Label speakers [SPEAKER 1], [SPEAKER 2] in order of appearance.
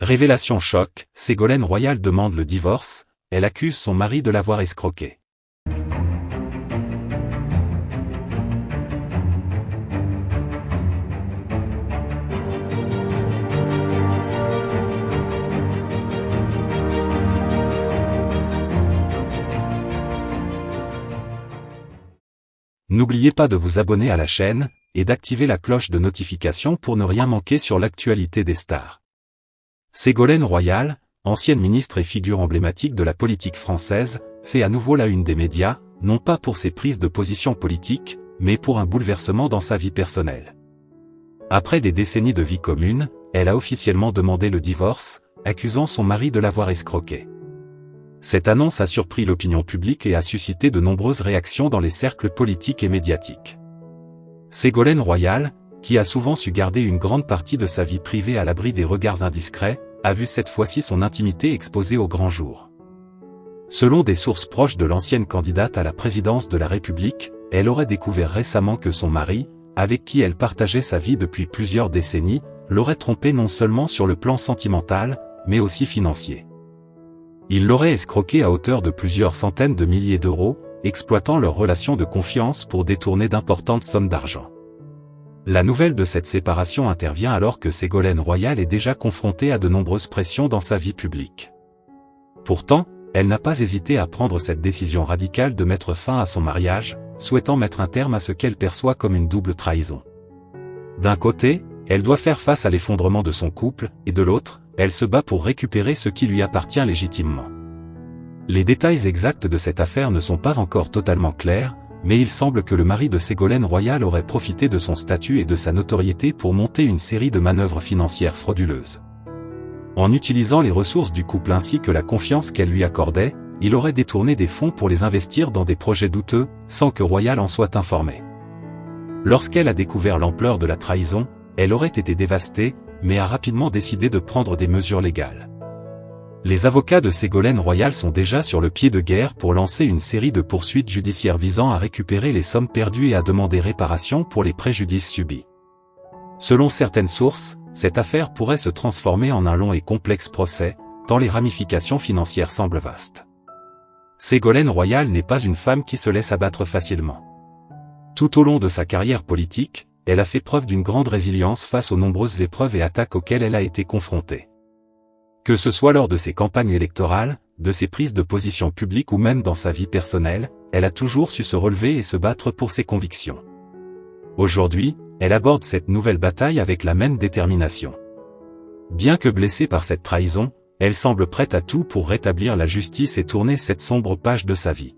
[SPEAKER 1] Révélation choc, Ségolène Royal demande le divorce, elle accuse son mari de l'avoir escroquée. N'oubliez pas de vous abonner à la chaîne, et d'activer la cloche de notification pour ne rien manquer sur l'actualité des stars. Ségolène Royal, ancienne ministre et figure emblématique de la politique française, fait à nouveau la une des médias, non pas pour ses prises de position politiques, mais pour un bouleversement dans sa vie personnelle. Après des décennies de vie commune, elle a officiellement demandé le divorce, accusant son mari de l'avoir escroquée. Cette annonce a surpris l'opinion publique et a suscité de nombreuses réactions dans les cercles politiques et médiatiques. Ségolène Royal, qui a souvent su garder une grande partie de sa vie privée à l'abri des regards indiscrets, a vu cette fois-ci son intimité exposée au grand jour. Selon des sources proches de l'ancienne candidate à la présidence de la République, elle aurait découvert récemment que son mari, avec qui elle partageait sa vie depuis plusieurs décennies, l'aurait trompée non seulement sur le plan sentimental, mais aussi financier. Il l'aurait escroquée à hauteur de plusieurs centaines de milliers d'euros, exploitant leur relation de confiance pour détourner d'importantes sommes d'argent. La nouvelle de cette séparation intervient alors que Ségolène Royal est déjà confrontée à de nombreuses pressions dans sa vie publique. Pourtant, elle n'a pas hésité à prendre cette décision radicale de mettre fin à son mariage, souhaitant mettre un terme à ce qu'elle perçoit comme une double trahison. D'un côté, elle doit faire face à l'effondrement de son couple, et de l'autre, elle se bat pour récupérer ce qui lui appartient légitimement. Les détails exacts de cette affaire ne sont pas encore totalement clairs, mais il semble que le mari de Ségolène Royal aurait profité de son statut et de sa notoriété pour monter une série de manœuvres financières frauduleuses. En utilisant les ressources du couple ainsi que la confiance qu'elle lui accordait, il aurait détourné des fonds pour les investir dans des projets douteux, sans que Royal en soit informée. Lorsqu'elle a découvert l'ampleur de la trahison, elle aurait été dévastée, mais a rapidement décidé de prendre des mesures légales. Les avocats de Ségolène Royal sont déjà sur le pied de guerre pour lancer une série de poursuites judiciaires visant à récupérer les sommes perdues et à demander réparation pour les préjudices subis. Selon certaines sources, cette affaire pourrait se transformer en un long et complexe procès, tant les ramifications financières semblent vastes. Ségolène Royal n'est pas une femme qui se laisse abattre facilement. Tout au long de sa carrière politique, elle a fait preuve d'une grande résilience face aux nombreuses épreuves et attaques auxquelles elle a été confrontée. Que ce soit lors de ses campagnes électorales, de ses prises de position publiques ou même dans sa vie personnelle, elle a toujours su se relever et se battre pour ses convictions. Aujourd'hui, elle aborde cette nouvelle bataille avec la même détermination. Bien que blessée par cette trahison, elle semble prête à tout pour rétablir la justice et tourner cette sombre page de sa vie.